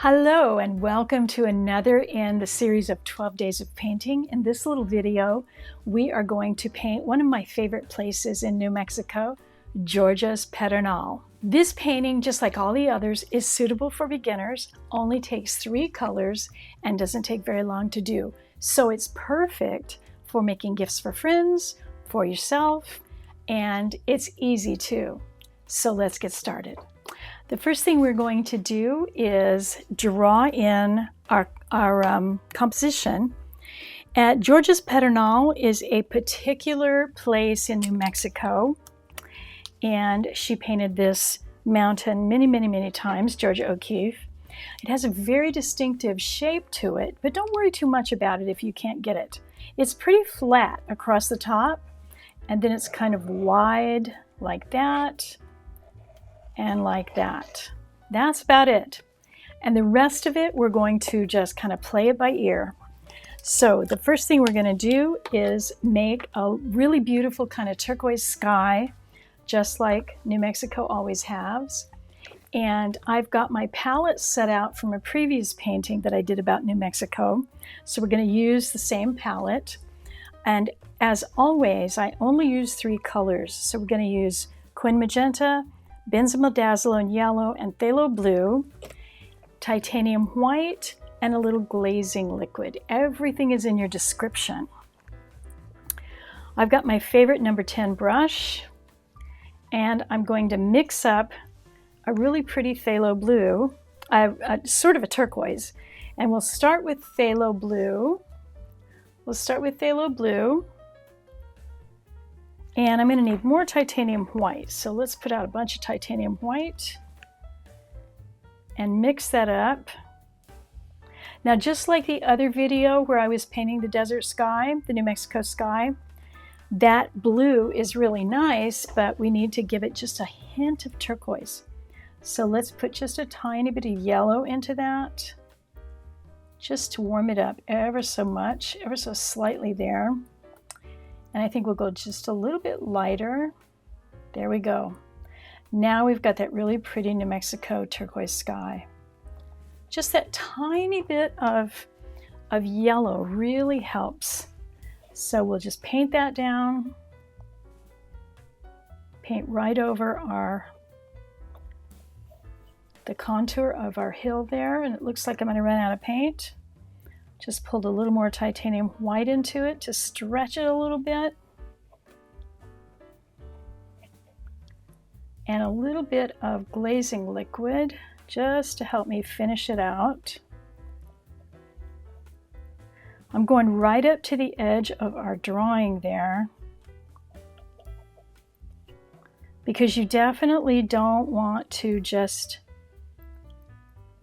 Hello and welcome to another in the series of 12 Days of Painting. In this little video, we are going to paint one of my favorite places in New Mexico, Georgia's Pedernal. This painting, just like all the others, is suitable for beginners, only takes 3 colors, and doesn't take very long to do. So it's perfect for making gifts for friends, for yourself, and it's easy too. So let's get started. The first thing we're going to do is draw in our composition. Georgia's Pedernal is a particular place in New Mexico, and she painted this mountain many times, Georgia O'Keeffe. It has a very distinctive shape to it, but don't worry too much about it if you can't get it. It's pretty flat across the top, and then it's kind of wide like that. And like that. That's about it. And the rest of it, we're going to just kind of play it by ear. So the first thing we're going to do is make a really beautiful kind of turquoise sky, just like New Mexico always has. And I've got my palette set out from a previous painting that I did about New Mexico. So we're going to use the same palette. And as always, I only use 3 colors. So we're going to use Quin Magenta, Benzimidazole Yellow, and Phthalo Blue, titanium white, and a little glazing liquid. Everything is in your description. I've got my favorite number 10 brush, and I'm going to mix up a really pretty phthalo blue, sort of a turquoise, and we'll start with phthalo blue. And I'm going to need more titanium white. So let's put out a bunch of titanium white and mix that up. Now, just like the other video where I was painting the desert sky, the New Mexico sky, that blue is really nice, but we need to give it just a hint of turquoise. So let's put just a tiny bit of yellow into that, just to warm it up ever so much, ever so slightly there. And I think we'll go just a little bit lighter. There we go. Now we've got that really pretty New Mexico turquoise sky. Just that tiny bit of yellow really helps. So we'll just paint that down. Paint right over the contour of our hill there. And it looks like I'm going to run out of paint. Just pulled a little more titanium white into it to stretch it a little bit. And a little bit of glazing liquid just to help me finish it out. I'm going right up to the edge of our drawing there, because you definitely don't want to just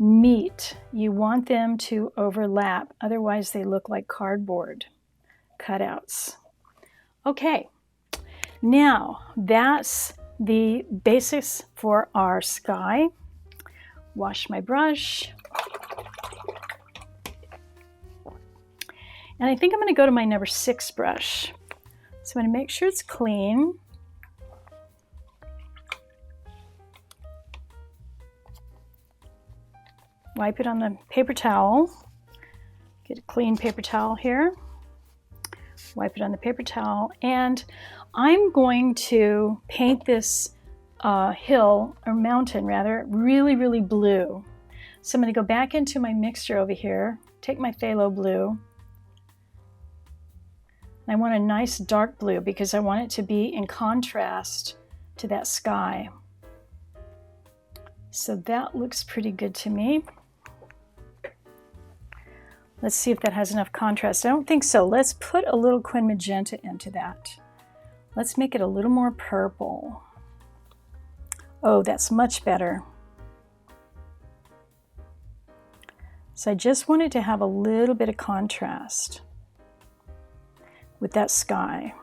meet. You want them to overlap, otherwise they look like cardboard cutouts. Okay, now that's the basics for our sky. Wash my brush. And I think I'm going to go to my number 6 brush. So I'm going to make sure it's clean. Wipe it on the paper towel. Get a clean paper towel here. Wipe it on the paper towel. And I'm going to paint this hill, or mountain rather, really blue. So I'm going to go back into my mixture over here, take my phthalo blue. And I want a nice dark blue because I want it to be in contrast to that sky. So that looks pretty good to me. Let's see if that has enough contrast. I don't think so. Let's put a little Quin Magenta into that. Let's make it a little more purple. Oh, that's much better. So I just wanted to have a little bit of contrast with that sky.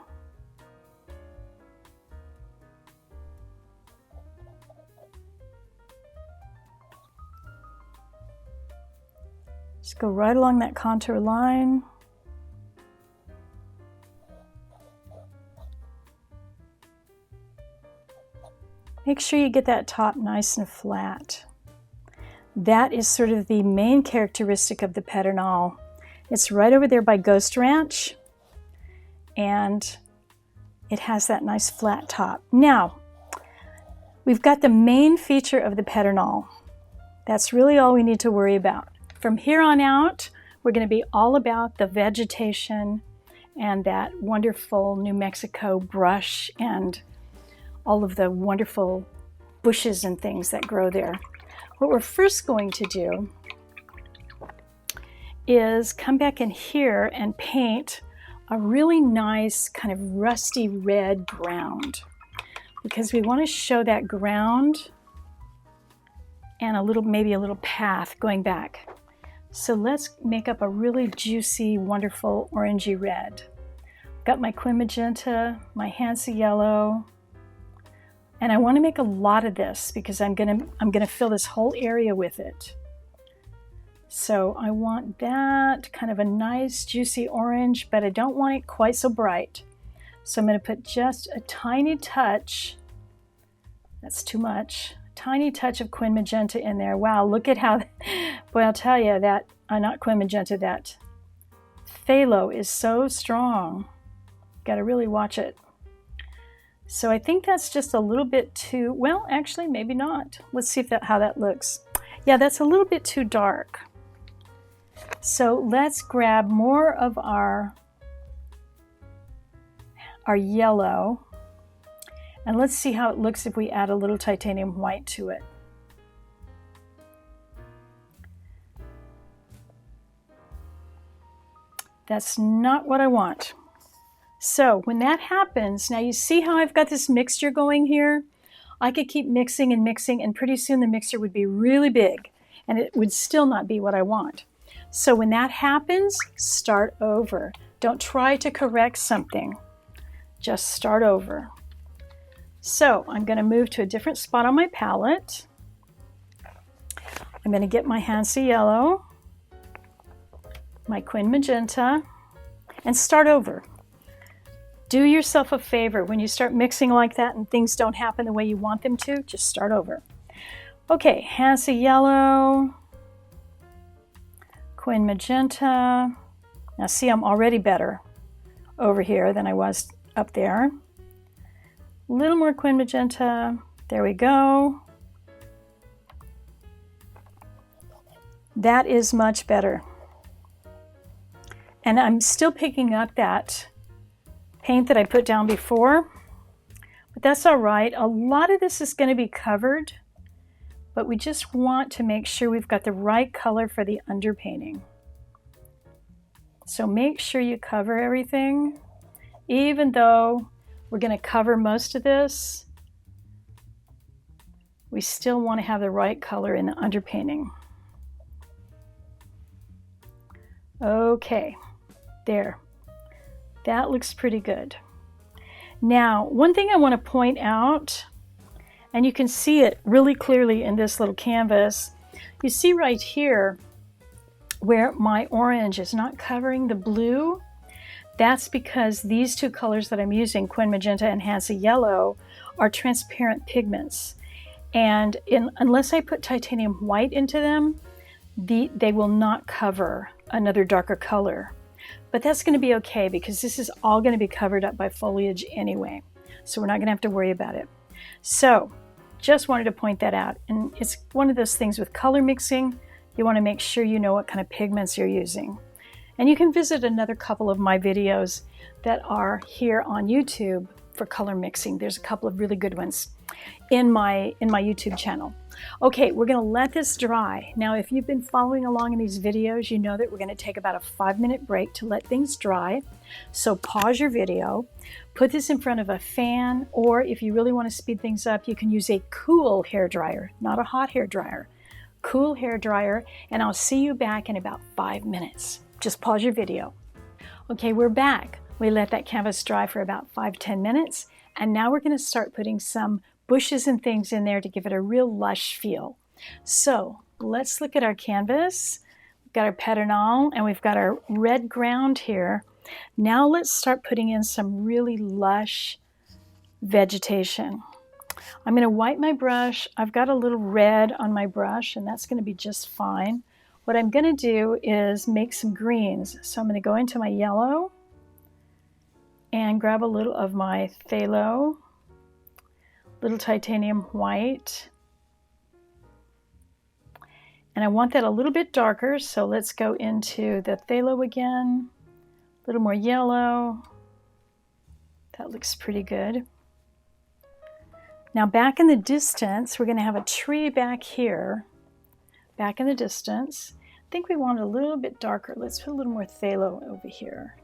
Just go right along that contour line. Make sure you get that top nice and flat. That is sort of the main characteristic of the Pedernal. It's right over there by Ghost Ranch, and it has that nice flat top. Now, we've got the main feature of the Pedernal. That's really all we need to worry about. From here on out, we're going to be all about the vegetation and that wonderful New Mexico brush and all of the wonderful bushes and things that grow there. What we're first going to do is come back in here and paint a really nice kind of rusty red ground, because we want to show that ground and maybe a little path going back. So let's make up a really juicy, wonderful orangey red. Got my Quin Magenta, my Hansa Yellow, and I want to make a lot of this because I'm gonna fill this whole area with it. So I want that kind of a nice juicy orange, but I don't want it quite so bright. So I'm going to put just a tiny touch, that's too much, tiny touch of Quin Magenta in there. Wow, look at how, boy, I'll tell you that, not Quin Magenta, that phthalo is so strong. Got to really watch it. So I think that's just a little bit too, well, actually, maybe not. Let's see how that looks. Yeah, that's a little bit too dark. So let's grab more of our yellow, and let's see how it looks if we add a little titanium white to it. That's not what I want. So when that happens, now you see how I've got this mixture going here? I could keep mixing and mixing, and pretty soon the mixture would be really big, and it would still not be what I want. So when that happens, start over. Don't try to correct something. Just start over. So I'm going to move to a different spot on my palette. I'm going to get my Hansa Yellow, my Quin Magenta, and start over. Do yourself a favor. When you start mixing like that and things don't happen the way you want them to, just start over. Okay, Hansa Yellow, Quin Magenta. Now see, I'm already better over here than I was up there. A little more Quin Magenta. There we go. That is much better. And I'm still picking up that paint that I put down before, but that's all right. A lot of this is going to be covered, but we just want to make sure we've got the right color for the underpainting. So make sure you cover everything. Even though we're going to cover most of this, we still want to have the right color in the underpainting. Okay, there. That looks pretty good. Now, one thing I want to point out, and you can see it really clearly in this little canvas, you see right here where my orange is not covering the blue. That's because these two colors that I'm using, Quin Magenta and Hansa Yellow, are transparent pigments. And unless I put titanium white into them, they will not cover another darker color. But that's going to be okay because this is all going to be covered up by foliage anyway. So we're not going to have to worry about it. So just wanted to point that out. And it's one of those things with color mixing, you want to make sure you know what kind of pigments you're using. And you can visit another couple of my videos that are here on YouTube for color mixing. There's a couple of really good ones in my YouTube channel. Okay, we're going to let this dry. Now, if you've been following along in these videos, you know that we're going to take about a 5-minute break to let things dry. So pause your video, put this in front of a fan, or if you really want to speed things up, you can use a cool hair dryer, not a hot hair dryer. Cool hair dryer, and I'll see you back in about 5 minutes. Just pause your video. Okay, we're back. We let that canvas dry for about 5-10 minutes, and now we're going to start putting some bushes and things in there to give it a real lush feel. So let's look at our canvas. We've got our Pedernal and we've got our red ground here. Now let's start putting in some really lush vegetation. I'm going to wipe my brush. I've got a little red on my brush, and that's going to be just fine. What I'm going to do is make some greens. So I'm going to go into my yellow and grab a little of my phthalo, little titanium white. And I want that a little bit darker, so let's go into the phthalo again. A little more yellow. That looks pretty good. Now back in the distance, we're going to have a tree back here. Back in the distance. I think we want it a little bit darker. Let's put a little more phthalo over here,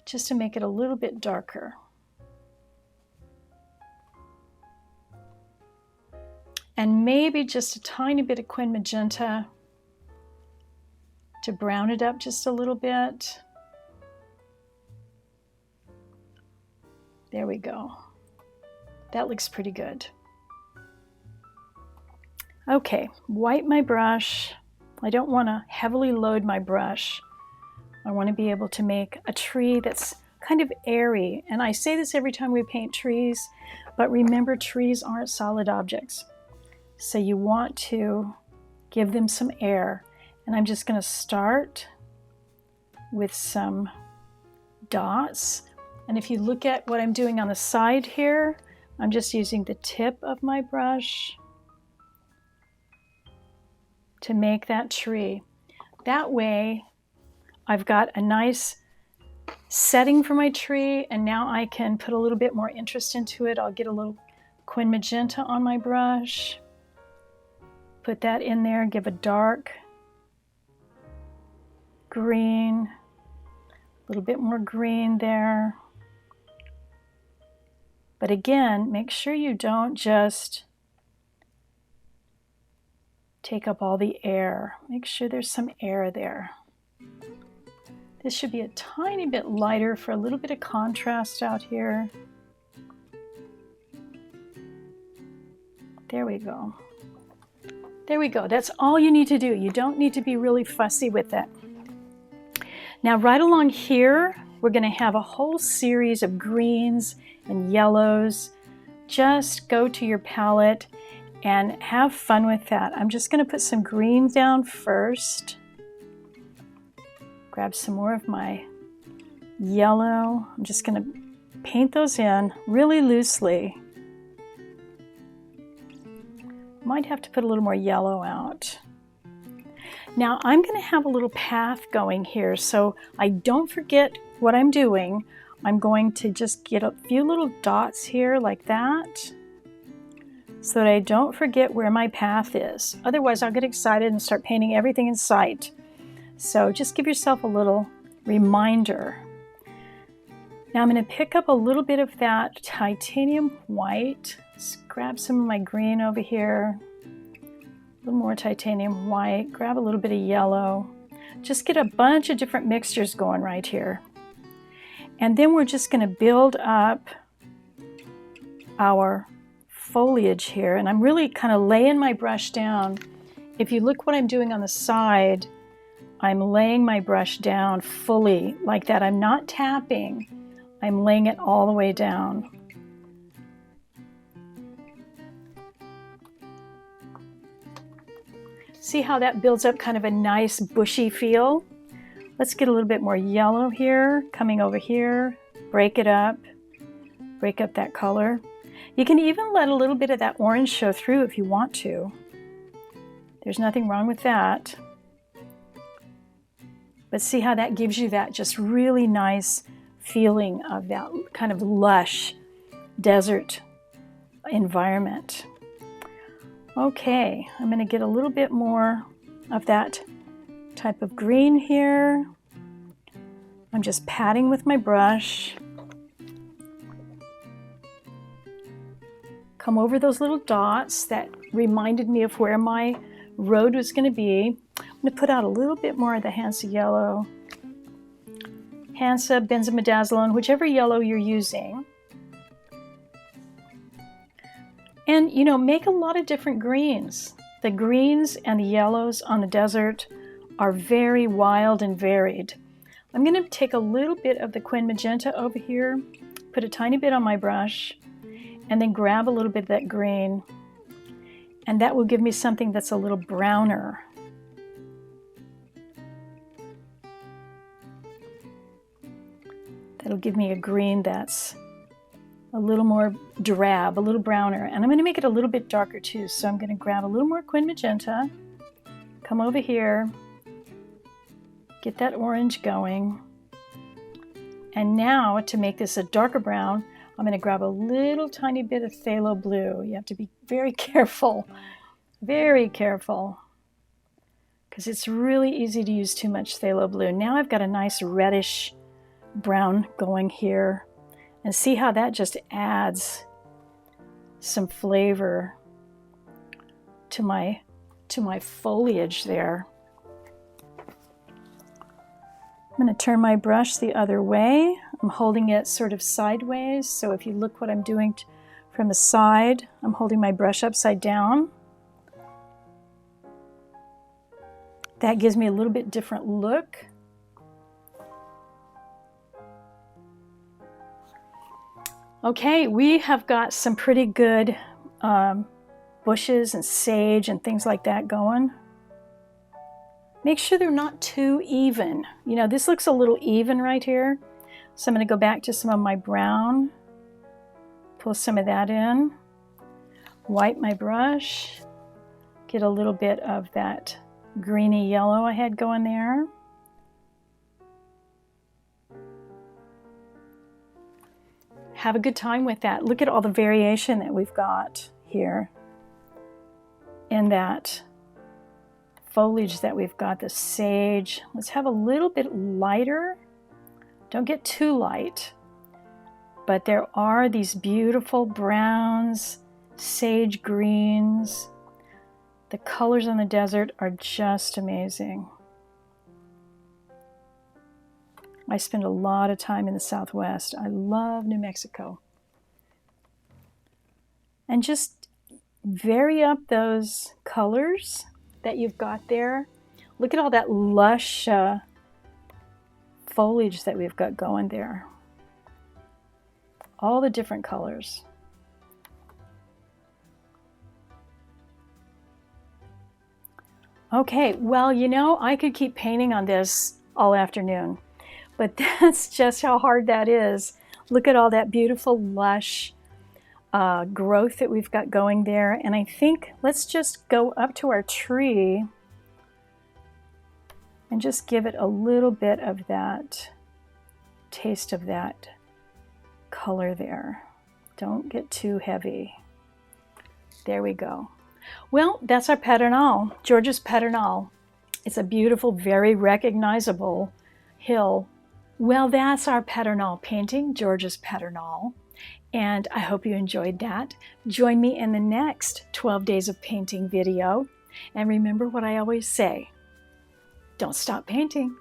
just to make it a little bit darker. And maybe just a tiny bit of quin magenta to brown it up just a little bit. There we go. That looks pretty good. Okay, wipe my brush. I don't want to heavily load my brush. I want to be able to make a tree that's kind of airy. And I say this every time we paint trees, but remember, trees aren't solid objects. So you want to give them some air. And I'm just going to start with some dots. And if you look at what I'm doing on the side here, I'm just using the tip of my brush to make that tree. That way, I've got a nice setting for my tree, and now I can put a little bit more interest into it. I'll get a little quin magenta on my brush. Put that in there, give a dark green, a little bit more green there. But again, make sure you don't just take up all the air. Make sure there's some air there. This should be a tiny bit lighter for a little bit of contrast out here. There we go. There we go. That's all you need to do. You don't need to be really fussy with it. Now right along here, we're going to have a whole series of greens and yellows. Just go to your palette and have fun with that. I'm just going to put some green down first. Grab some more of my yellow. I'm just going to paint those in really loosely. Might have to put a little more yellow out. Now I'm going to have a little path going here, so I don't forget what I'm doing. I'm going to just get a few little dots here like that, so that I don't forget where my path is. Otherwise I'll get excited and start painting everything in sight. So just give yourself a little reminder. Now I'm going to pick up a little bit of that titanium white. Just grab some of my green over here. A little more titanium white. Grab a little bit of yellow. Just get a bunch of different mixtures going right here. And then we're just going to build up our foliage here. And I'm really kind of laying my brush down. If you look what I'm doing on the side, I'm laying my brush down fully like that. I'm not tapping. I'm laying it all the way down. See how that builds up kind of a nice bushy feel? Let's get a little bit more yellow here, coming over here, break it up, break up that color. You can even let a little bit of that orange show through if you want to. There's nothing wrong with that. But see how that gives you that just really nice feeling of that kind of lush desert environment. Okay, I'm going to get a little bit more of that type of green here. I'm just patting with my brush. Come over those little dots that reminded me of where my road was going to be. I'm going to put out a little bit more of the Hansa yellow. Hansa, benzimidazoline, whichever yellow you're using. And, you know, make a lot of different greens. The greens and the yellows on the desert are very wild and varied. I'm going to take a little bit of the quin magenta over here, put a tiny bit on my brush, and then grab a little bit of that green, and that will give me something that's a little browner. That'll give me a green that's a little more drab, a little browner. And I'm going to make it a little bit darker too. So I'm going to grab a little more Quin Magenta, come over here, get that orange going. And now to make this a darker brown, I'm going to grab a little tiny bit of phthalo blue. You have to be very careful, because it's really easy to use too much phthalo blue. Now I've got a nice reddish brown going here, and see how that just adds some flavor to my foliage there. I'm going to turn my brush the other way. I'm holding it sort of sideways, so if you look what I'm doing from the side, I'm holding my brush upside down. That gives me a little bit different look. Okay, we have got some pretty good bushes and sage and things like that going. Make sure they're not too even. You know, this looks a little even right here. So I'm going to go back to some of my brown, pull some of that in, wipe my brush, get a little bit of that greeny yellow I had going there. Have a good time with that. Look at all the variation that we've got here in that foliage that we've got, the sage. Let's have a little bit lighter. Don't get too light. But there are these beautiful browns, sage greens. The colors on the desert are just amazing. I spend a lot of time in the Southwest. I love New Mexico. And just vary up those colors that you've got there. Look at all that lush foliage that we've got going there. All the different colors. Okay, well, you know, I could keep painting on this all afternoon. But that's just how hard that is. Look at all that beautiful, lush growth that we've got going there. And I think let's just go up to our tree and just give it a little bit of that taste of that color there. Don't get too heavy. There we go. Well, that's our Pedernal, Georgia's Pedernal. It's a beautiful, very recognizable hill. Well, that's our Pedernal painting, Georgia's Pedernal, and I hope you enjoyed that. Join me in the next 12 Days of Painting video, and remember what I always say, don't stop painting.